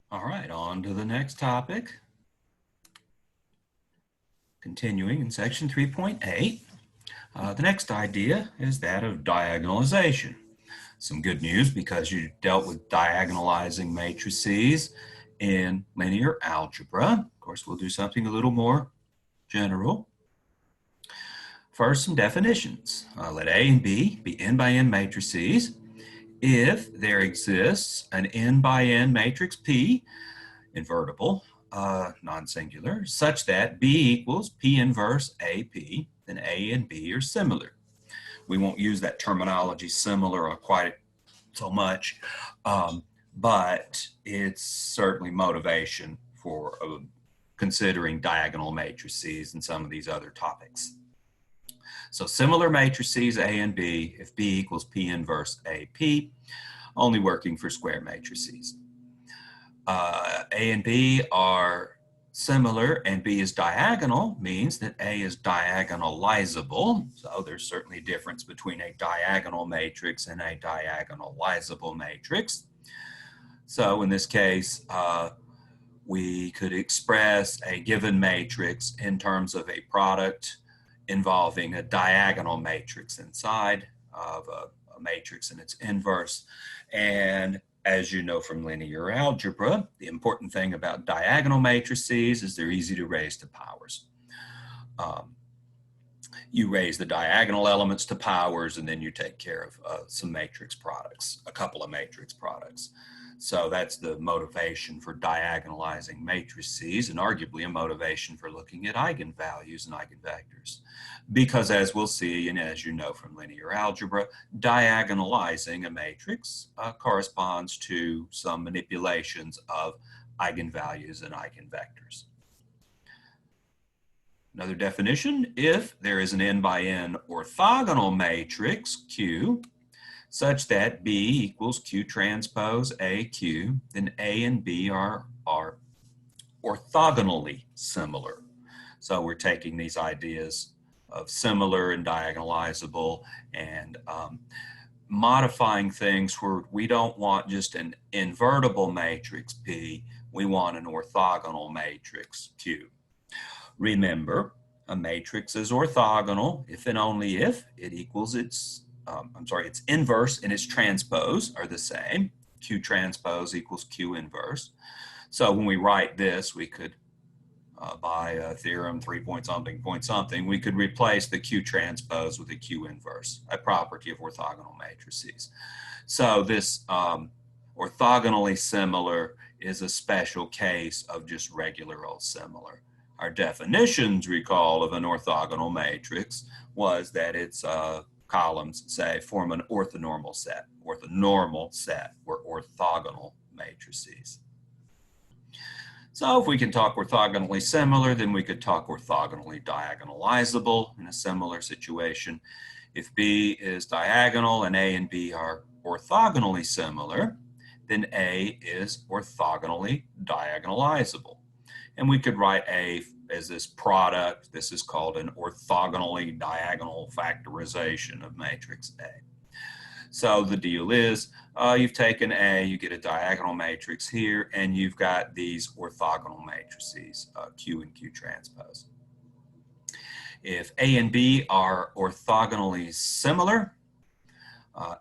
All right, on to the next topic. Continuing in section 3.8, the next idea is that of diagonalization. Some good news because you dealt with diagonalizing matrices in linear algebra. Of course, we'll do something a little more general. First, some definitions. Let A and B be n by n matrices if there exists an n by n matrix P, invertible, non-singular, such that B equals P inverse AP, then A and B are similar. We won't use that terminology similar quite so much, but it's certainly motivation for considering diagonal matrices and some of these other topics. So similar matrices A and B if B equals P inverse AP, only working for square matrices. A and B are similar and B is diagonal means that A is diagonalizable. So there's certainly a difference between a diagonal matrix and a diagonalizable matrix. So in this case, we could express a given matrix in terms of a product involving a diagonal matrix inside of a matrix and its inverse. And as you know from linear algebra, the important thing about diagonal matrices is they're easy to raise to powers. You raise the diagonal elements to powers, and then you take care of some matrix products, a couple of matrix products. So that's the motivation for diagonalizing matrices, and arguably a motivation for looking at eigenvalues and eigenvectors. Because as we'll see, and as you know from linear algebra, diagonalizing a matrix corresponds to some manipulations of eigenvalues and eigenvectors. Another definition, if there is an n by n orthogonal matrix, Q, such that B equals Q transpose AQ, then A and B are orthogonally similar. So we're taking these ideas of similar and diagonalizable and modifying things where we don't want just an invertible matrix P, we want an orthogonal matrix Q. Remember, a matrix is orthogonal if and only if it equals its its inverse and its transpose are the same. Q transpose equals Q inverse. So when we write this, we could, by a theorem 3 point something, we could replace the Q transpose with a Q inverse, a property of orthogonal matrices. So this orthogonally similar is a special case of just regular old similar. Our definitions, recall, of an orthogonal matrix was that its columns, say, form an orthonormal set. Orthonormal set were orthogonal matrices. So if we can talk orthogonally similar, then we could talk orthogonally diagonalizable in a similar situation. If B is diagonal and A and B are orthogonally similar, then A is orthogonally diagonalizable. And we could write A as this product. This is called an orthogonally diagonal factorization of matrix A. So the deal is, you've taken A, you get a diagonal matrix here, and you've got these orthogonal matrices, Q and Q transpose. If A and B are orthogonally similar,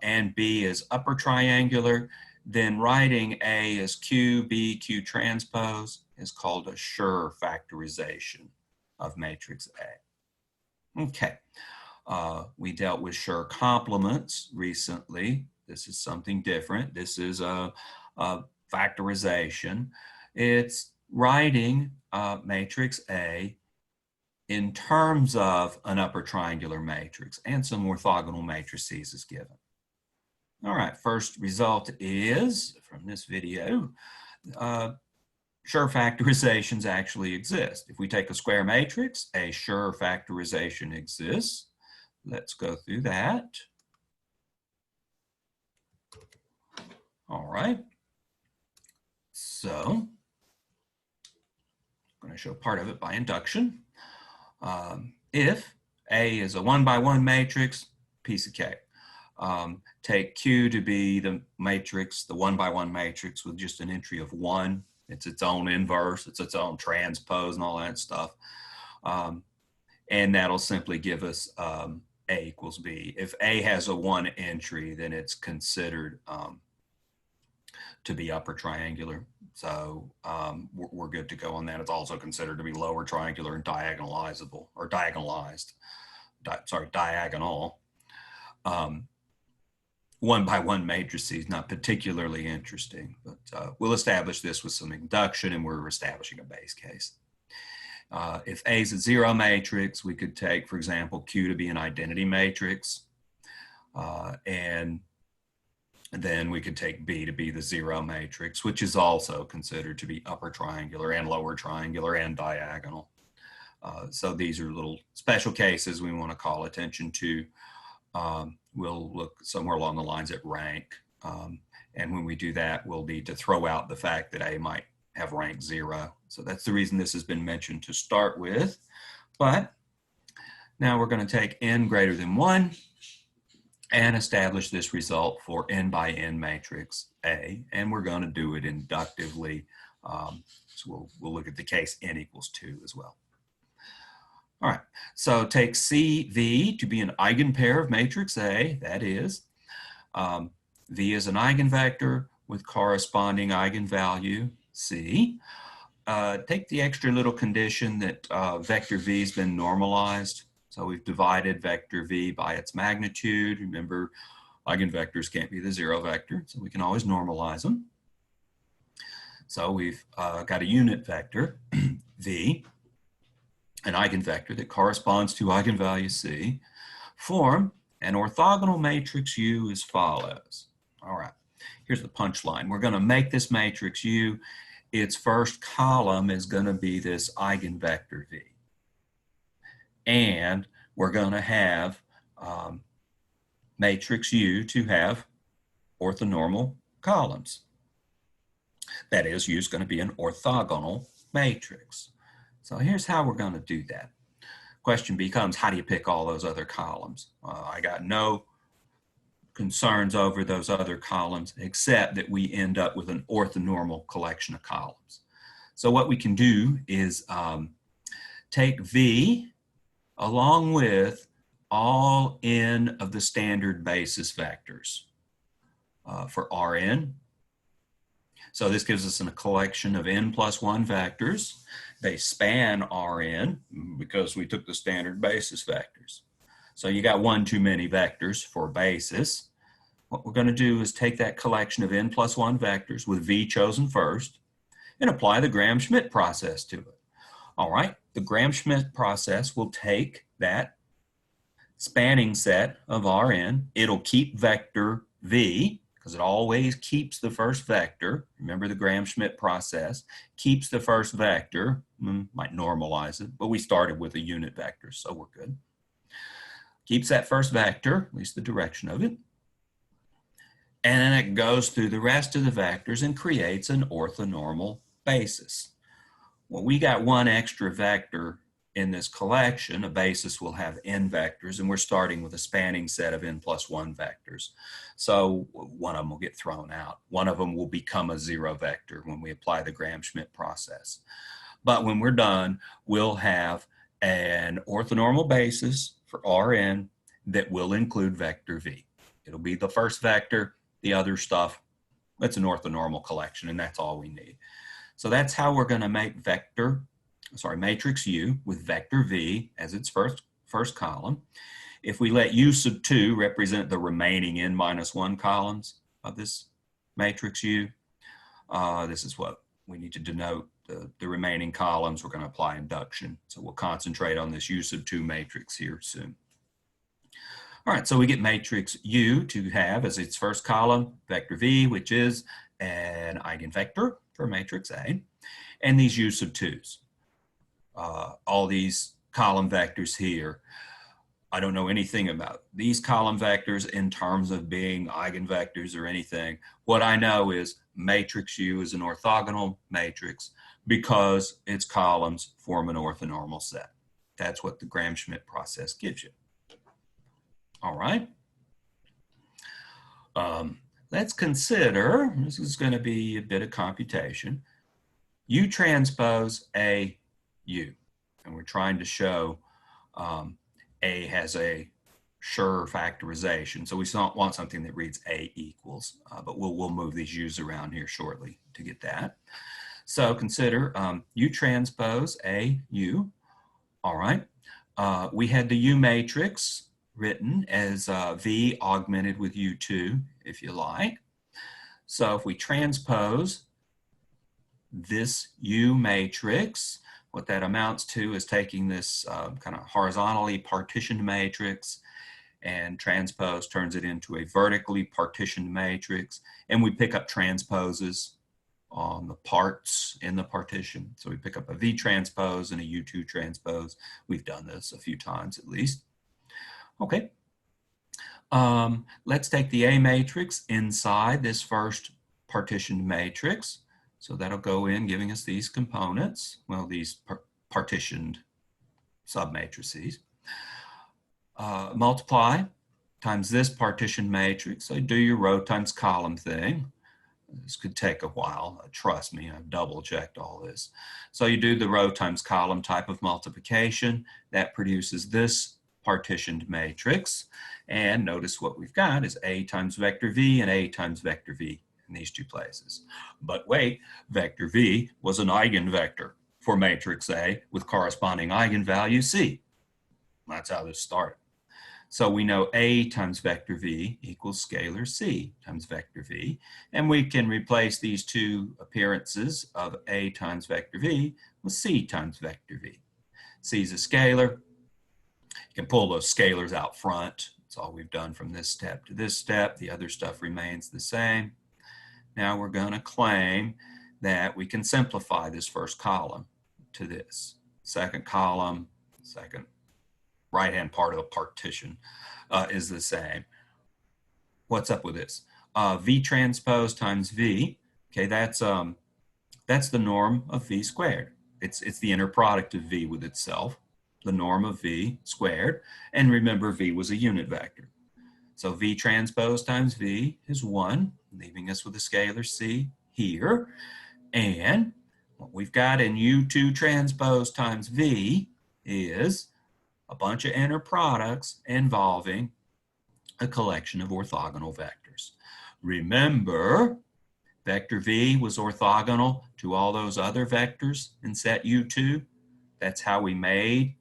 and B is upper triangular, then writing A as Q, B, Q transpose is called a sure factorization of matrix A. Okay, we dealt with sure complements recently. This is something different. This is a factorization. It's writing matrix A in terms of an upper triangular matrix, and some orthogonal matrices is given. All right, first result is, from this video, sure factorizations actually exist. If we take a square matrix, a sure factorization exists. Let's go through that. All right. So, I'm going to show part of it by induction. If A is a 1 by 1 matrix, piece of cake. Take Q to be the matrix, the 1 by 1 matrix with just an entry of 1. It's its own inverse, it's its own transpose and all that stuff. And that'll simply give us A equals B. If A has a 1 entry, then it's considered to be upper triangular. So we're good to go on that. It's also considered to be lower triangular and diagonalizable, or diagonalized, diagonal. 1-by-1 matrices, not particularly interesting, but we'll establish this with some induction, and we're establishing a base case. If A is a 0 matrix, we could take, for example, Q to be an identity matrix, and then we could take B to be the 0 matrix, which is also considered to be upper triangular and lower triangular and diagonal. So these are little special cases we want to call attention to. We'll look somewhere along the lines at rank. And when we do that, we'll need to throw out the fact that A might have rank 0. So that's the reason this has been mentioned to start with. But now we're going to take n greater than 1 and establish this result for n by n matrix A. And we're going to do it inductively. So we'll look at the case n equals 2 as well. All right, so take CV to be an eigenpair of matrix A, that is, V is an eigenvector with corresponding eigenvalue, C. Take the extra little condition that vector V has been normalized. So we've divided vector V by its magnitude. Remember, eigenvectors can't be the 0 vector, so we can always normalize them. So we've got a unit vector, V, an eigenvector that corresponds to eigenvalue C, form an orthogonal matrix U as follows. All right, here's the punchline. We're going to make this matrix U. Its first column is going to be this eigenvector V. And we're going to have matrix U to have orthonormal columns. That is, U is going to be an orthogonal matrix. So here's how we're going to do that. Question becomes, how do you pick all those other columns? I got no concerns over those other columns, except that we end up with an orthonormal collection of columns. So what we can do is take V along with all n of the standard basis vectors for Rn. So this gives us a collection of n plus 1 vectors. They span Rn because we took the standard basis vectors. So you got one too many vectors for basis. What we're going to do is take that collection of n plus 1 vectors with V chosen first and apply the Gram-Schmidt process to it. All right, the Gram-Schmidt process will take that spanning set of Rn. It'll keep vector V, because it always keeps the first vector. Remember the Gram-Schmidt process keeps the first vector. Might normalize it, but we started with a unit vector, so we're good. Keeps that first vector, at least the direction of it. And then it goes through the rest of the vectors and creates an orthonormal basis. Well, we got one extra vector in this collection. A basis will have n vectors, and we're starting with a spanning set of n plus 1 vectors. So one of them will get thrown out. One of them will become a 0 vector when we apply the Gram-Schmidt process. But when we're done, we'll have an orthonormal basis for Rn that will include vector V. It'll be the first vector. The other stuff, it's an orthonormal collection, and that's all we need. So that's how we're going to make matrix U with vector V as its first column. If we let U sub 2 represent the remaining n minus 1 columns of this matrix U, this is what we need to denote the remaining columns. We're going to apply induction. So we'll concentrate on this U sub 2 matrix here soon. All right, so we get matrix U to have as its first column vector V, which is an eigenvector for matrix A, and these U sub 2's. All these column vectors here, I don't know anything about these column vectors in terms of being eigenvectors or anything. What I know is matrix U is an orthogonal matrix because its columns form an orthonormal set. That's what the Gram-Schmidt process gives you. All right. Let's consider, this is going to be a bit of computation. U transpose A U. And we're trying to show A has a sure factorization. So we want something that reads A equals, but we'll move these U's around here shortly to get that. So consider U transpose A U. All right. We had the U matrix written as V augmented with U2, if you like. So if we transpose this U matrix, what that amounts to is taking this kind of horizontally partitioned matrix and transpose turns it into a vertically partitioned matrix, and we pick up transposes on the parts in the partition. So we pick up a V transpose and a U2 transpose. We've done this a few times at least. Okay. Let's take the A matrix inside this first partitioned matrix. So that'll go in giving us these components, well, these partitioned submatrices. Multiply times this partitioned matrix. So do your row times column thing. This could take a while. Trust me, I've double checked all this. So you do the row times column type of multiplication. That produces this partitioned matrix. And notice what we've got is A times vector V and A times vector V in these two places. But wait, vector V was an eigenvector for matrix A with corresponding eigenvalue C. That's how this started. So we know A times vector V equals scalar C times vector V. And we can replace these two appearances of A times vector V with C times vector V. C is a scalar. You can pull those scalars out front. That's all we've done from this step to this step. The other stuff remains the same. Now we're going to claim that we can simplify this first column to this. Second column, second right-hand part of the partition is the same. What's up with this? V transpose times V, okay, that's the norm of V squared. It's the inner product of V with itself, the norm of V squared, and remember V was a unit vector. So V transpose times V is 1, leaving us with a scalar C here, and what we've got in U2 transpose times V is a bunch of inner products involving a collection of orthogonal vectors. Remember, vector V was orthogonal to all those other vectors in set U2. That's how we made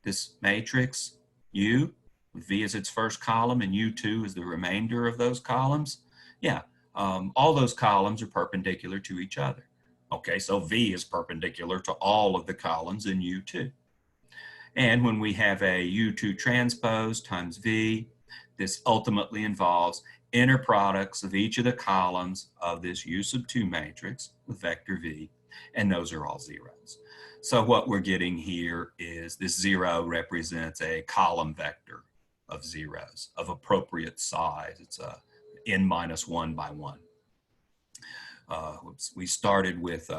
this matrix U, with V as its first column and U2 as the remainder of those columns. Yeah, all those columns are perpendicular to each other. Okay, so V is perpendicular to all of the columns in U2. And when we have a U2 transpose times V, this ultimately involves inner products of each of the columns of this U sub 2 matrix with vector V, and those are all zeros. So what we're getting here is this 0 represents a column vector of zeros of appropriate size. It's a n minus 1 by 1. We started with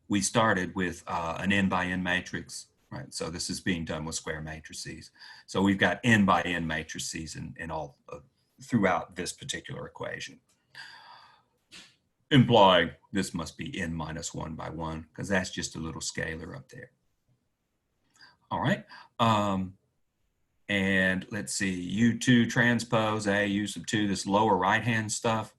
we started with an n by n matrix, right? So this is being done with square matrices. So we've got n by n matrices in all throughout this particular equation, implying this must be n minus 1 by 1 because that's just a little scalar up there. All right. And let's see, U2 transpose A, U sub 2, this lower right-hand stuff.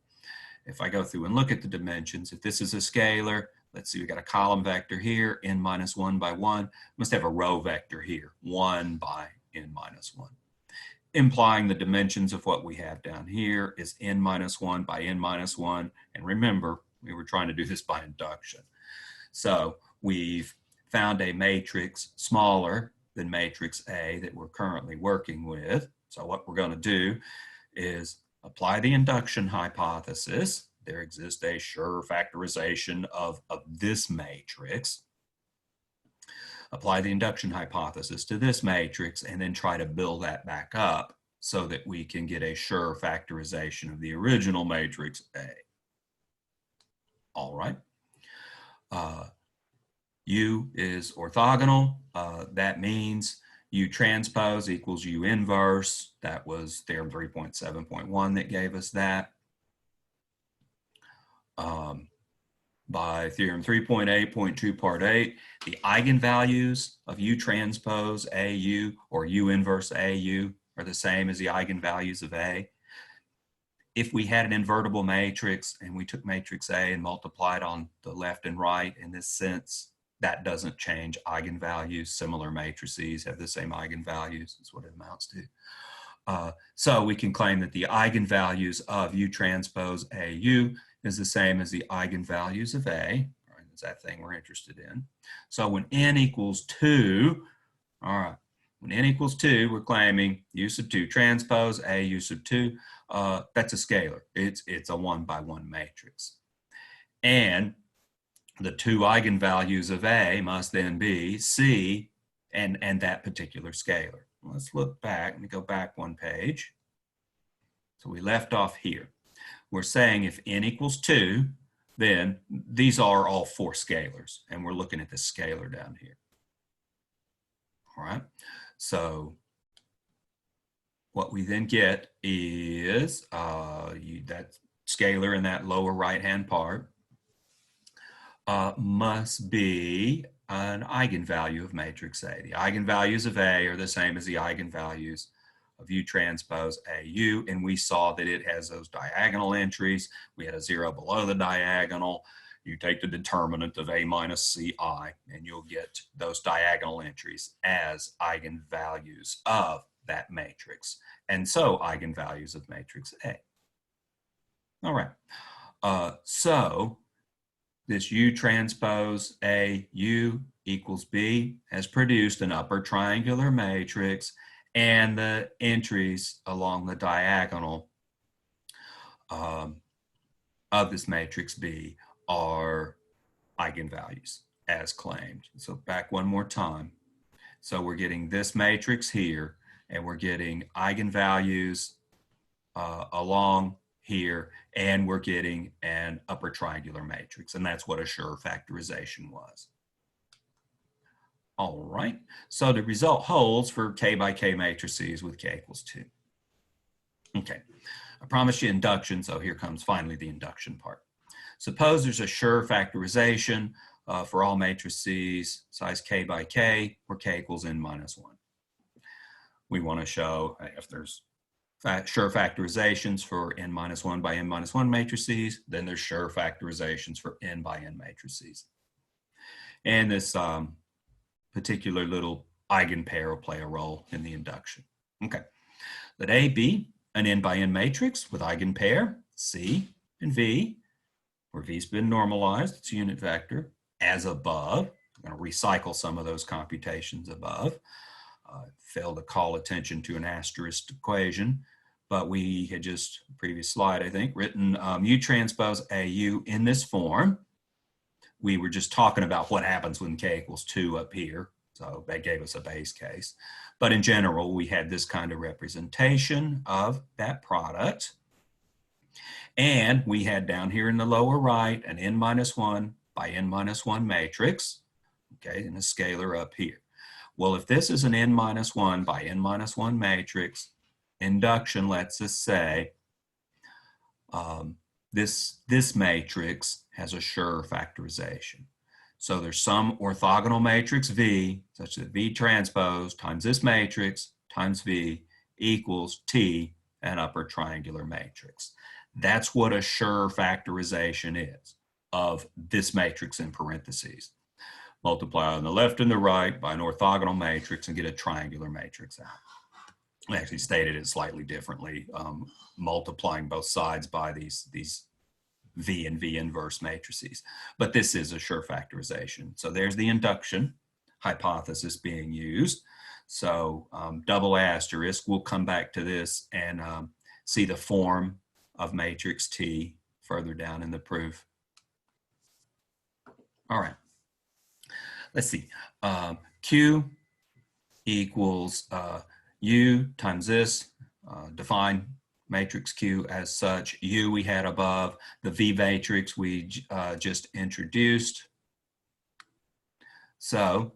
If I go through and look at the dimensions, if this is a scalar, let's see, we got a column vector here, n minus 1 by 1. Must have a row vector here, 1 by n minus 1. Implying the dimensions of what we have down here is n minus 1 by n minus 1. And remember, we were trying to do this by induction. So we've found a matrix smaller than matrix A that we're currently working with. So what we're going to do is apply the induction hypothesis. There exists a sure factorization of this matrix. Apply the induction hypothesis to this matrix and then try to build that back up so that we can get a sure factorization of the original matrix A. All right. U is orthogonal. That means U transpose equals U inverse. That was theorem 3.7.1 that gave us that. By theorem 3.8.2 part 8, the eigenvalues of U transpose AU or U inverse AU are the same as the eigenvalues of A. If we had an invertible matrix and we took matrix A and multiplied on the left and right in this sense, that doesn't change eigenvalues. Similar matrices have the same eigenvalues, is what it amounts to. So we can claim that the eigenvalues of U transpose AU is the same as the eigenvalues of A. Right, that's that thing we're interested in. So when n equals 2, all right, when n equals 2, we're claiming U sub 2 transpose A U sub 2. That's a scalar. It's a 1-by-1 matrix. And the two eigenvalues of A must then be C and that particular scalar. Let's look back. Let me go back one page. So we left off here. We're saying if n equals 2, then these are all 4 scalars, and we're looking at the scalar down here. All right, so what we then get is that scalar in that lower right-hand part must be an eigenvalue of matrix A. The eigenvalues of A are the same as the eigenvalues of U transpose AU, and we saw that it has those diagonal entries. We had a 0 below the diagonal. You take the determinant of A minus Ci, and you'll get those diagonal entries as eigenvalues of that matrix, and so eigenvalues of matrix A. All right, so this U transpose AU equals B has produced an upper triangular matrix, and the entries along the diagonal of this matrix B are eigenvalues as claimed. So back one more time. So we're getting this matrix here, and we're getting eigenvalues along here, and we're getting an upper triangular matrix, and that's what a sure factorization was. All right, so the result holds for K by K matrices with K equals 2. Okay, I promised you induction, so here comes finally the induction part. Suppose there's a sure factorization for all matrices size K by K, where K equals n minus 1. We want to show if there's sure factorizations for n minus 1 by n minus 1 matrices, then there's sure factorizations for n by n matrices. And this particular little eigenpair will play a role in the induction. Okay, let A be an n by n matrix with eigenpair C and V, where V's been normalized, it's a unit vector, as above. I'm going to recycle some of those computations above. Failed to call attention to an asterisk equation, but we had just, previous slide I think, written U transpose AU in this form. We were just talking about what happens when K equals 2 up here, so that gave us a base case. But in general, we had this kind of representation of that product. And we had down here in the lower right an n minus 1 by n minus 1 matrix, okay, and a scalar up here. Well, if this is an n minus 1 by n minus 1 matrix, induction lets us say this matrix has a sure factorization. So there's some orthogonal matrix V, such that V transpose times this matrix times V equals T, an upper triangular matrix. That's what a sure factorization is of this matrix in parentheses. Multiply on the left and the right by an orthogonal matrix and get a triangular matrix out. I actually stated it slightly differently, multiplying both sides by these V and V inverse matrices. But this is a sure factorization. So there's the induction hypothesis being used. So double asterisk, we'll come back to this and see the form of matrix T further down in the proof. All right, let's see. Q equals U times this, define matrix Q as such. U we had above, the V matrix we just introduced. So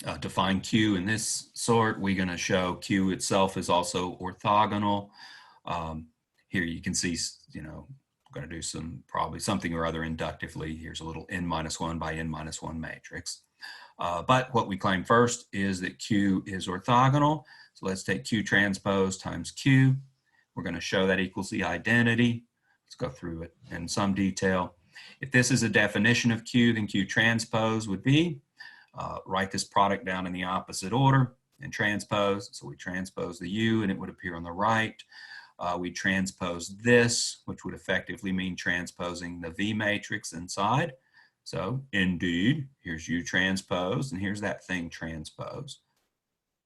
To find Q in this sort, we're going to show Q itself is also orthogonal. Here you can see, I'm going to do probably something or other inductively. Here's a little n-1 by n-1 matrix. But what we claim first is that Q is orthogonal. So let's take Q transpose times Q. We're going to show that equals the identity. Let's go through it in some detail. If this is a definition of Q, then Q transpose would be, write this product down in the opposite order and transpose. So we transpose the U and it would appear on the right. We transpose this, which would effectively mean transposing the V matrix inside. So indeed, here's U transpose and here's that thing transpose.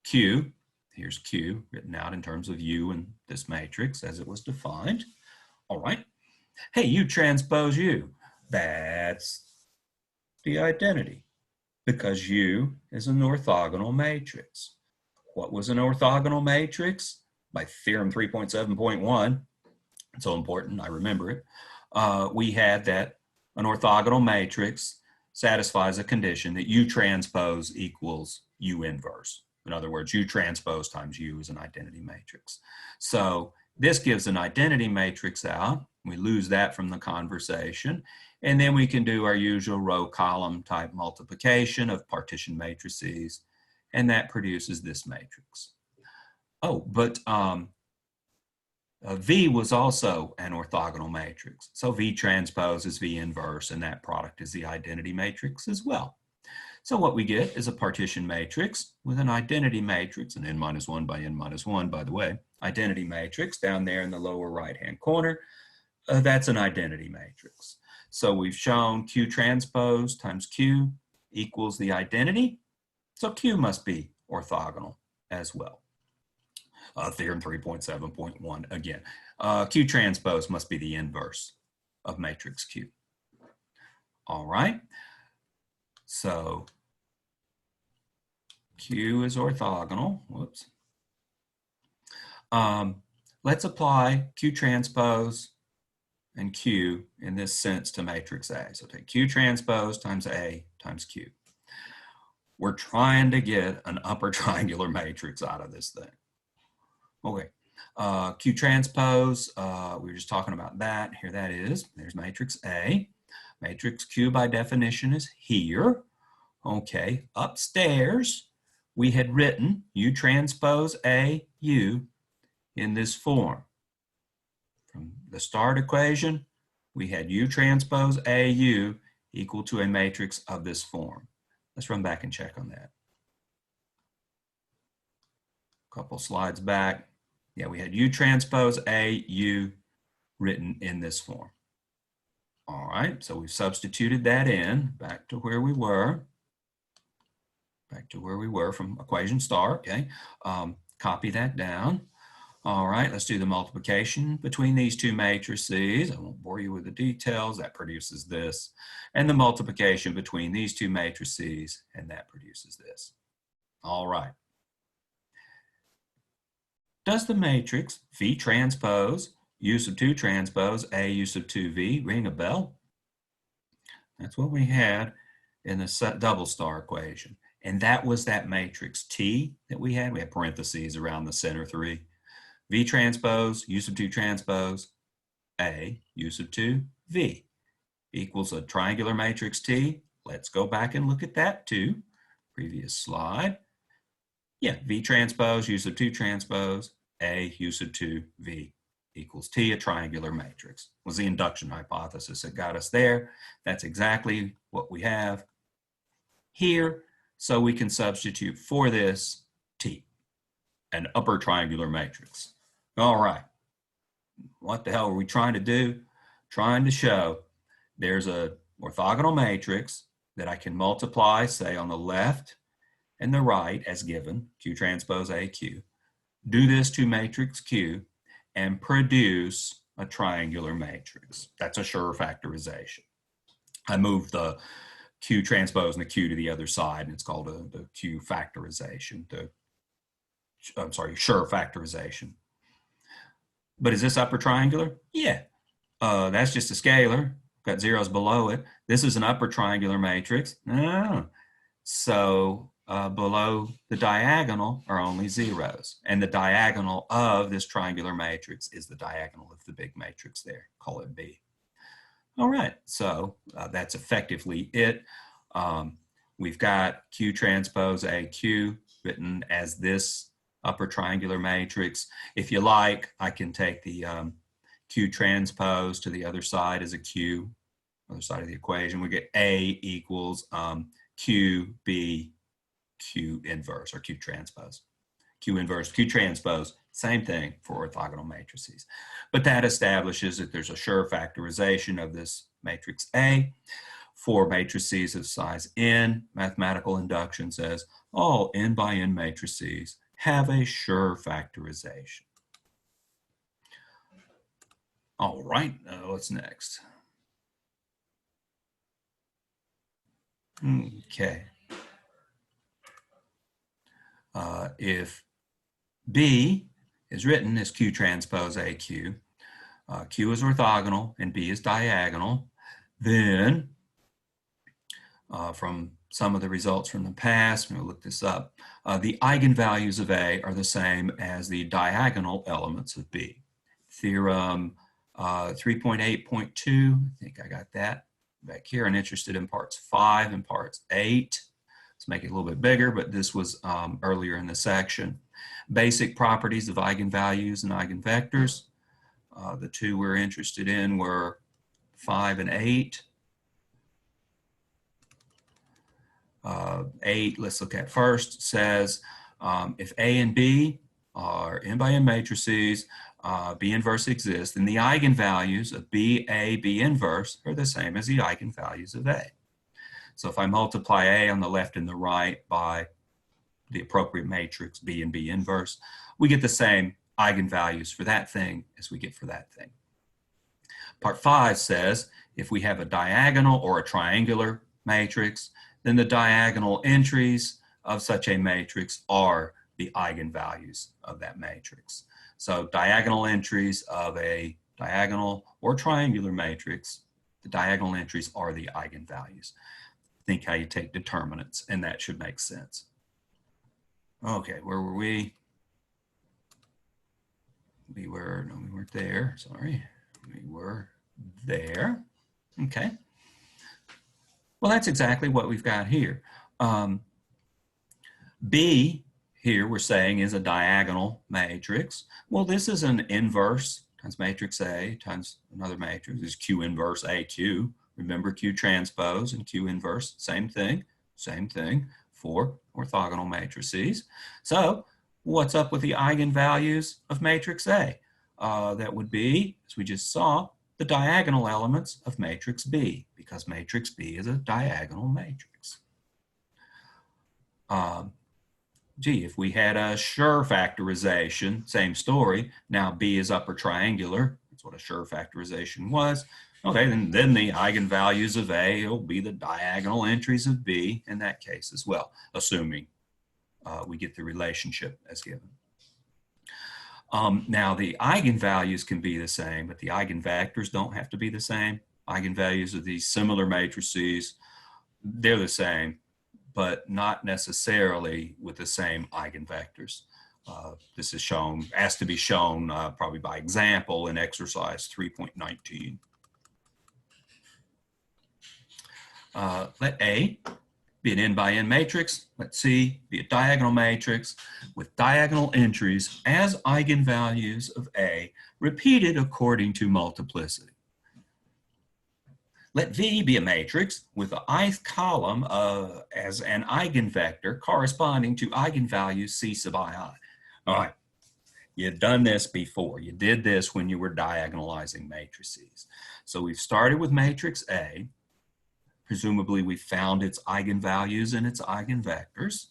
Q, here's Q written out in terms of U in this matrix as it was defined. All right. Hey, U transpose U. That's the identity, because U is an orthogonal matrix. What was an orthogonal matrix? By theorem 3.7.1, it's so important, I remember it. We had that an orthogonal matrix satisfies a condition that U transpose equals U inverse. In other words, U transpose times U is an identity matrix. So this gives an identity matrix out. We lose that from the conversation. And then we can do our usual row column type multiplication of partition matrices. And that produces this matrix. Oh, but V was also an orthogonal matrix. So V transpose is V inverse, and that product is the identity matrix as well. So what we get is a partition matrix with an identity matrix, an n-1 by n-1, by the way, identity matrix down there in the lower right-hand corner. That's an identity matrix. So we've shown Q transpose times Q equals the identity. So Q must be orthogonal as well. Theorem 3.7.1 again. Q transpose must be the inverse of matrix Q. All right. So Q is orthogonal. Whoops. Let's apply Q transpose and Q in this sense to matrix A. So take Q transpose times A times Q. We're trying to get an upper triangular matrix out of this thing. Okay, Q transpose, we were just talking about that. Here that is, there's matrix A. Matrix Q by definition is here. Okay, upstairs, we had written U transpose A, U in this form. From the start equation, we had U transpose A, U equal to a matrix of this form. Let's run back and check on that. Couple slides back. Yeah, we had U transpose A, U written in this form. All right, so we've substituted that in back to where we were. Back to where we were from equation star, okay? Copy that down. All right, let's do the multiplication between these two matrices. I won't bore you with the details. That produces this. And the multiplication between these two matrices, and that produces this. All right. Does the matrix V transpose U sub 2 transpose A U sub 2V ring a bell? That's what we had in the double star equation. And that was that matrix T that we had. We had parentheses around the center 3. V transpose U sub 2 transpose A U sub 2 V equals a triangular matrix T. Let's go back and look at that too. Previous slide. Yeah, V transpose U sub 2 transpose A U sub 2 V equals T, a triangular matrix. Was the induction hypothesis that got us there. That's exactly what we have here. So we can substitute for this T, an upper triangular matrix. All right. What the hell are we trying to do? Trying to show there's a orthogonal matrix that I can multiply, say, on the left and the right as given, Q transpose AQ. Do this to matrix Q and produce a triangular matrix. That's a sure factorization. I moved the Q transpose and the Q to the other side, and it's called the Q factorization, sure factorization. But is this upper triangular? Yeah. That's just a scalar. Got zeros below it. This is an upper triangular matrix. So below the diagonal are only zeros. And the diagonal of this triangular matrix is the diagonal of the big matrix there. Call it B. All right, so that's effectively it. We've got Q transpose AQ written as this upper triangular matrix. If you like, I can take the Q transpose to the other side as a Q, other side of the equation. We get A equals Q, B, Q inverse, or Q transpose. Q inverse, Q transpose, same thing for orthogonal matrices. But that establishes that there's a sure factorization of this matrix A. For matrices of size n, mathematical induction says all n by n matrices have a sure factorization. All right, what's next? Okay. If B is written as Q transpose AQ, Q is orthogonal and B is diagonal, then from some of the results from the past, we'll look this up, the eigenvalues of A are the same as the diagonal elements of B. Theorem 3.8.2, I think I got that back here. I'm interested in parts 5 and parts 8. Let's make it a little bit bigger, but this was earlier in the section. Basic properties of eigenvalues and eigenvectors. The two we're interested in were 5 and 8. 8, let's look at first, says if A and B are n by n matrices, B inverse exists, then the eigenvalues of B, A, B inverse are the same as the eigenvalues of A. So if I multiply A on the left and the right by the appropriate matrix B and B inverse, we get the same eigenvalues for that thing as we get for that thing. Part 5 says if we have a diagonal or a triangular matrix, then the diagonal entries of such a matrix are the eigenvalues of that matrix. So diagonal entries of a diagonal or triangular matrix, the diagonal entries are the eigenvalues. Think how you take determinants, and that should make sense. Okay, where were we? We weren't there, sorry. We were there, okay. Well, that's exactly what we've got here. B here we're saying is a diagonal matrix. Well, this is an inverse times matrix A times another matrix. This is Q inverse AQ. Remember Q transpose and Q inverse, same thing for orthogonal matrices. So what's up with the eigenvalues of matrix A? That would be, as we just saw, the diagonal elements of matrix B, because matrix B is a diagonal matrix. If we had a sure factorization, same story. Now B is upper triangular. That's what a sure factorization was. Okay, then the eigenvalues of A will be the diagonal entries of B in that case as well, assuming we get the relationship as given. Now the eigenvalues can be the same, but the eigenvectors don't have to be the same. Eigenvalues of these similar matrices, they're the same, but not necessarily with the same eigenvectors. This is shown, asked to be shown probably by example in exercise 3.19. Let A be an n by n matrix. Let C be a diagonal matrix with diagonal entries as eigenvalues of A repeated according to multiplicity. Let V be a matrix with the ith column as an eigenvector corresponding to eigenvalues C sub I. All right, you've done this before. You did this when you were diagonalizing matrices. So we've started with matrix A. Presumably we found its eigenvalues and its eigenvectors.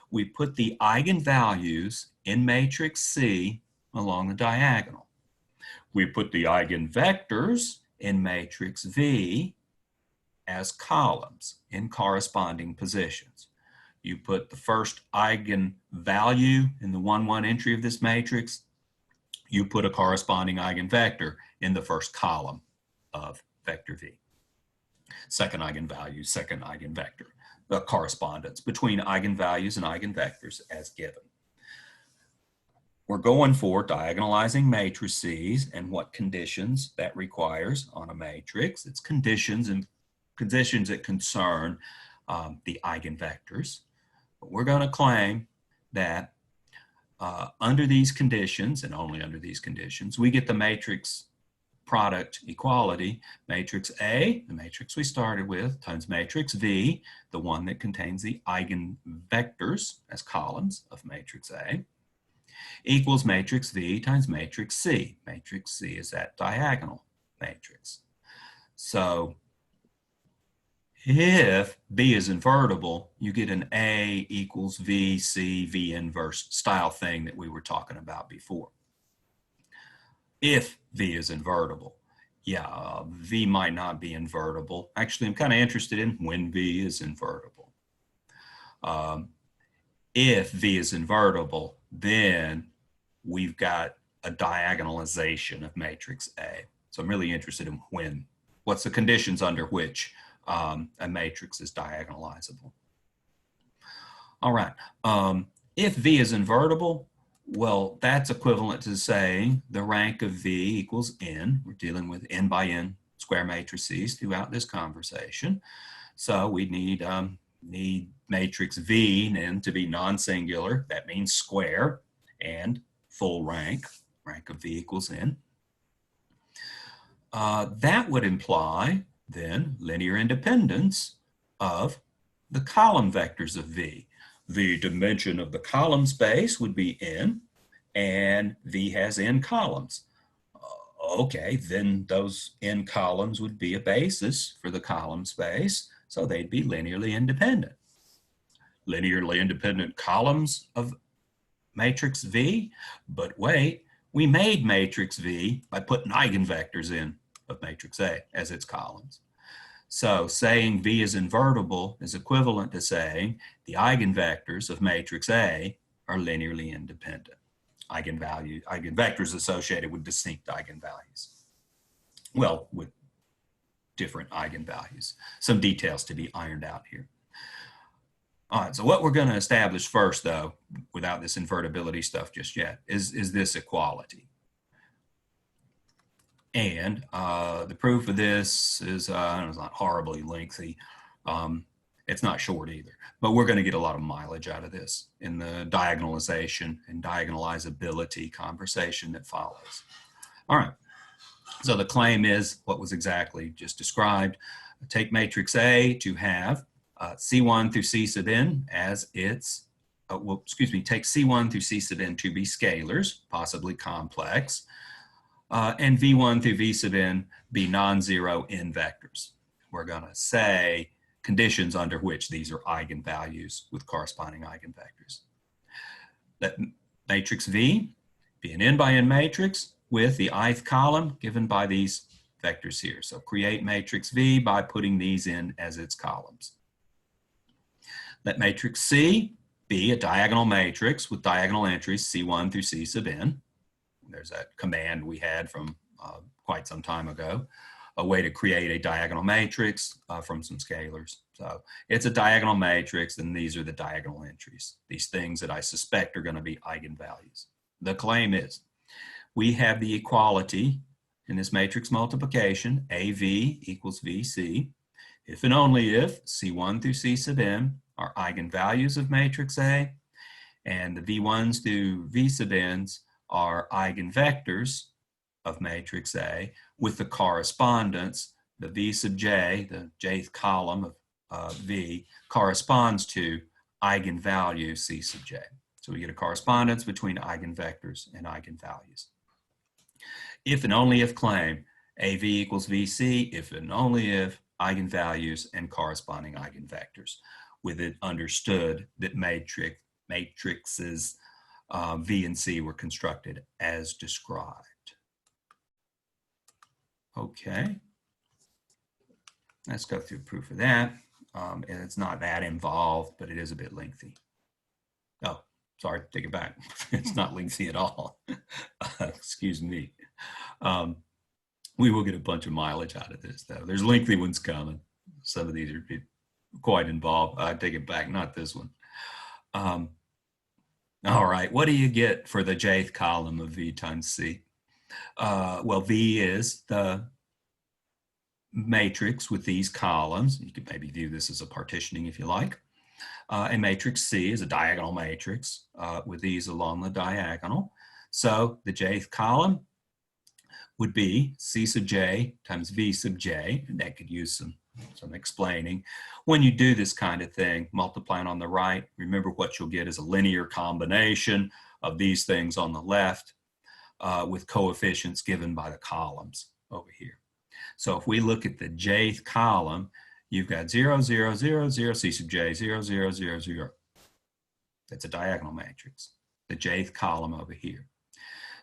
We put the eigenvalues in matrix C along the diagonal. We put the eigenvectors in matrix V as columns in corresponding positions. You put the first eigenvalue in the 1, 1 entry of this matrix. You put a corresponding eigenvector in the first column of vector V. Second eigenvalue, second eigenvector. the correspondence between eigenvalues and eigenvectors as given. We're going for diagonalizing matrices and what conditions that requires on a matrix. It's conditions that concern the eigenvectors. But we're going to claim that under these conditions, and only under these conditions, we get the matrix product equality, matrix A, the matrix we started with, times matrix V, the one that contains the eigenvectors as columns of matrix A, equals matrix V times matrix C. Matrix C is that diagonal matrix. So if B is invertible, you get an A equals V, C, V inverse style thing that we were talking about before. If V is invertible, V might not be invertible. Actually, I'm kind of interested in when V is invertible. If V is invertible, then we've got a diagonalization of matrix A. So I'm really interested in what's the conditions under which a matrix is diagonalizable. All right, if V is invertible, well, that's equivalent to saying the rank of V equals n. We're dealing with n by n square matrices throughout this conversation. So we need matrix V then to be non-singular. That means square and full rank. Rank of V equals n. That would imply then linear independence of the column vectors of V. The dimension of the column space would be n, and V has n columns. Okay, then those n columns would be a basis for the column space, so they'd be linearly independent. Linearly independent columns of matrix V, but wait, we made matrix V by putting eigenvectors in of matrix A as its columns. So saying V is invertible is equivalent to saying the eigenvectors of matrix A are linearly independent. Eigenvectors associated with distinct eigenvalues. Well, with different eigenvalues. Some details to be ironed out here. All right, so what we're going to establish first, though, without this invertibility stuff just yet, is this equality. And the proof of this is it's not horribly lengthy. It's not short either, but we're going to get a lot of mileage out of this in the diagonalization and diagonalizability conversation that follows. All right, so the claim is what was exactly just described. Take matrix A to have C1 through C sub n as its, take C1 through C sub n to be scalars, possibly complex. And V1 through V sub n be non-zero n vectors. We're going to say conditions under which these are eigenvalues with corresponding eigenvectors. Let matrix V be an n by n matrix with the ith column given by these vectors here. So create matrix V by putting these in as its columns. Let matrix C be a diagonal matrix with diagonal entries C1 through C sub n. There's that command we had from quite some time ago, a way to create a diagonal matrix from some scalars. So it's a diagonal matrix, and these are the diagonal entries, these things that I suspect are going to be eigenvalues. The claim is we have the equality in this matrix multiplication, AV equals VC, if and only if C1 through C sub n are eigenvalues of matrix A, and the V1s through V sub n's are eigenvectors of matrix A with the correspondence, the V sub j, the jth column of V, corresponds to eigenvalue C sub j. So we get a correspondence between eigenvectors and eigenvalues. If and only if claim AV equals VC, if and only if eigenvalues and corresponding eigenvectors, with it understood that matrices V and C were constructed as described. Okay, let's go through proof of that. And it's not that involved, but it is a bit lengthy. Oh, sorry, take it back. It's not lengthy at all. Excuse me. We will get a bunch of mileage out of this, though. There's lengthy ones coming. Some of these are quite involved. I take it back, not this one. All right, what do you get for the jth column of V times C? Well, V is the matrix with these columns. You could maybe view this as a partitioning if you like. And matrix C is a diagonal matrix with these along the diagonal. So the jth column would be C sub j times V sub j, and that could use some explaining. When you do this kind of thing, multiplying on the right, remember what you'll get is a linear combination of these things on the left with coefficients given by the columns over here. So if we look at the jth column, you've got 0, 0, 0, 0, C sub j, 0, 0, 0, 0. That's a diagonal matrix, the jth column over here.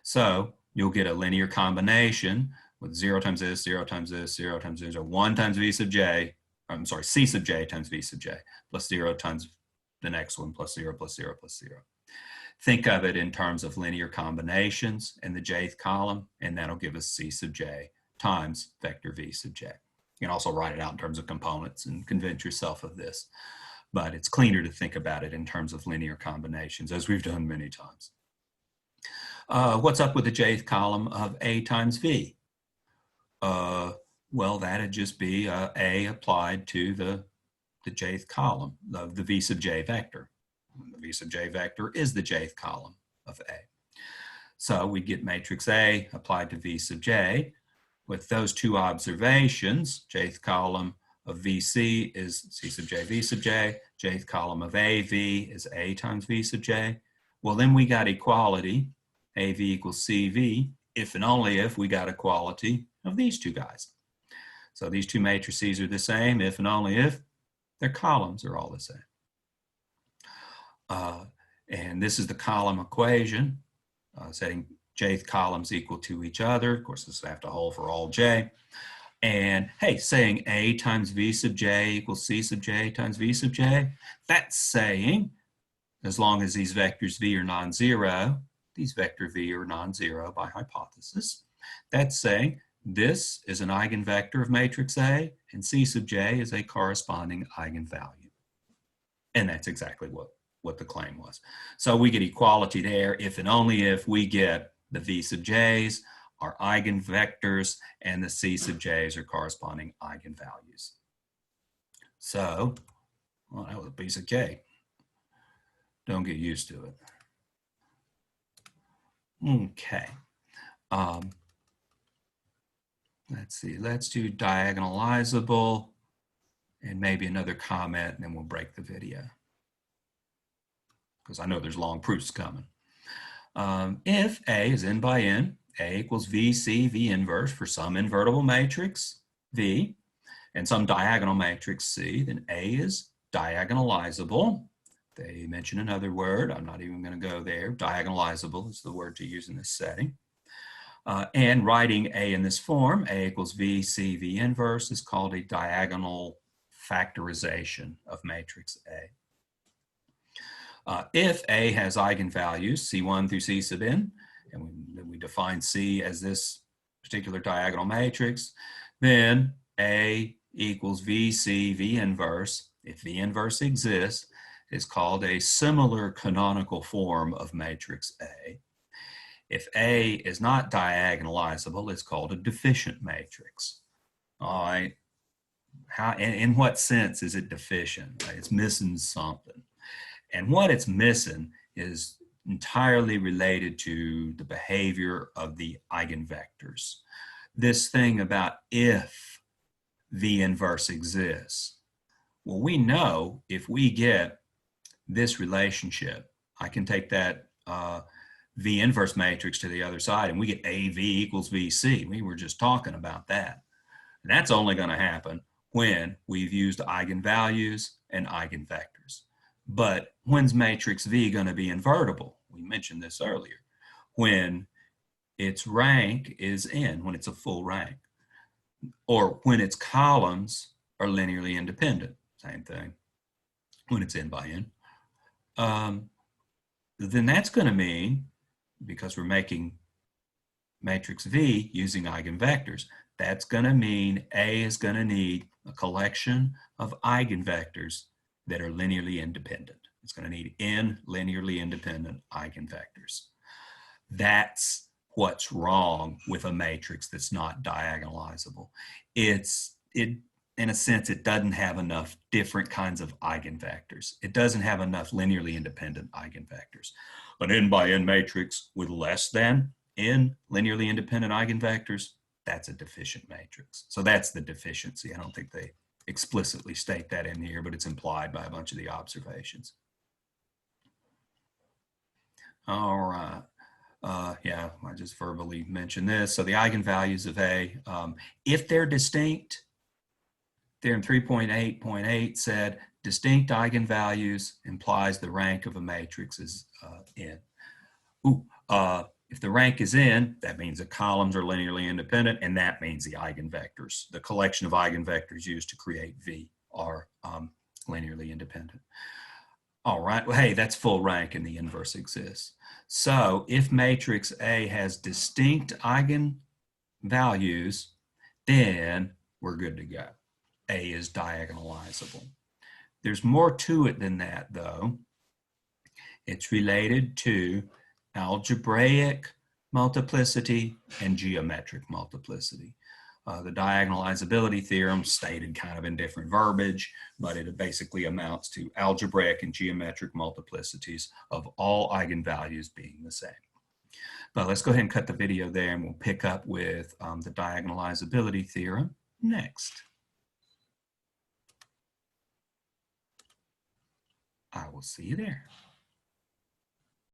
So you'll get a linear combination with 0 times this, 0 times this, 0 times this, or 1 times V sub j, I'm sorry, C sub j times V sub j, plus 0 times the next one, plus 0, plus 0, plus 0. Think of it in terms of linear combinations in the jth column, and that'll give us C sub j times vector V sub j. You can also write it out in terms of components and convince yourself of this, but it's cleaner to think about it in terms of linear combinations, as we've done many times. What's up with the jth column of A times V? Well, that'd just be A applied to the jth column of the V sub j vector. The V sub j vector is the jth column of A. So we get matrix A applied to V sub j. With those two observations, jth column of VC is C sub j V sub j, jth column of AV is A times V sub j. Well, then we got equality, AV equals CV, if and only if we got equality of these two guys. So these two matrices are the same if and only if their columns are all the same. And this is the column equation, setting jth columns equal to each other. Of course, this will have to hold for all j. And hey, saying A times V sub j equals C sub j times V sub j, that's saying as long as these vectors V are non-zero, these vector V are non-zero by hypothesis. That's saying this is an eigenvector of matrix A, and C sub j is a corresponding eigenvalue. And that's exactly what the claim was. So we get equality there if and only if we get the V sub j's are eigenvectors and the C sub j's are corresponding eigenvalues. So, well, that was a piece of cake. Don't get used to it. Okay. Let's see, let's do diagonalizable and maybe another comment, and then we'll break the video, because I know there's long proofs coming. If A is n by n, A equals VC V inverse for some invertible matrix V and some diagonal matrix C, then A is diagonalizable. They mention another word. I'm not even going to go there. Diagonalizable is the word to use in this setting. And writing A in this form, A equals VC V inverse, is called a diagonal factorization of matrix A. If A has eigenvalues, C1 through C sub n, and we define C as this particular diagonal matrix, then A equals VC V inverse, if V inverse exists, is called a similar canonical form of matrix A. If A is not diagonalizable, it's called a deficient matrix. All right. In what sense is it deficient? It's missing something. And what it's missing is entirely related to the behavior of the eigenvectors. This thing about if V inverse exists. Well, we know if we get this relationship, I can take that V inverse matrix to the other side and we get AV equals VC. We were just talking about that. And that's only going to happen when we've used eigenvalues and eigenvectors. But when's matrix V going to be invertible? We mentioned this earlier. When its rank is n, when it's a full rank, or when its columns are linearly independent, same thing, when it's n by n. Then that's going to mean, because we're making matrix V using eigenvectors, that's going to mean A is going to need a collection of eigenvectors that are linearly independent. It's going to need n linearly independent eigenvectors. That's what's wrong with a matrix that's not diagonalizable. In a sense, it doesn't have enough different kinds of eigenvectors. It doesn't have enough linearly independent eigenvectors. An n by n matrix with less than n linearly independent eigenvectors, that's a deficient matrix. So that's the deficiency. I don't think they explicitly state that in here, but it's implied by a bunch of the observations. All right. Yeah, I just verbally mentioned this. So the eigenvalues of A, if they're distinct, Theorem 3.8.8 said distinct eigenvalues implies the rank of a matrix is n. If the rank is n, that means the columns are linearly independent, and that means the eigenvectors, the collection of eigenvectors used to create V, are linearly independent. All right, well, hey, that's full rank and the inverse exists. So if matrix A has distinct eigenvalues, then we're good to go. A is diagonalizable. There's more to it than that, though. It's related to algebraic multiplicity and geometric multiplicity. The diagonalizability theorem stated kind of in different verbiage, but it basically amounts to algebraic and geometric multiplicities of all eigenvalues being the same. But let's go ahead and cut the video there, and we'll pick up with the diagonalizability theorem next. I will see you there.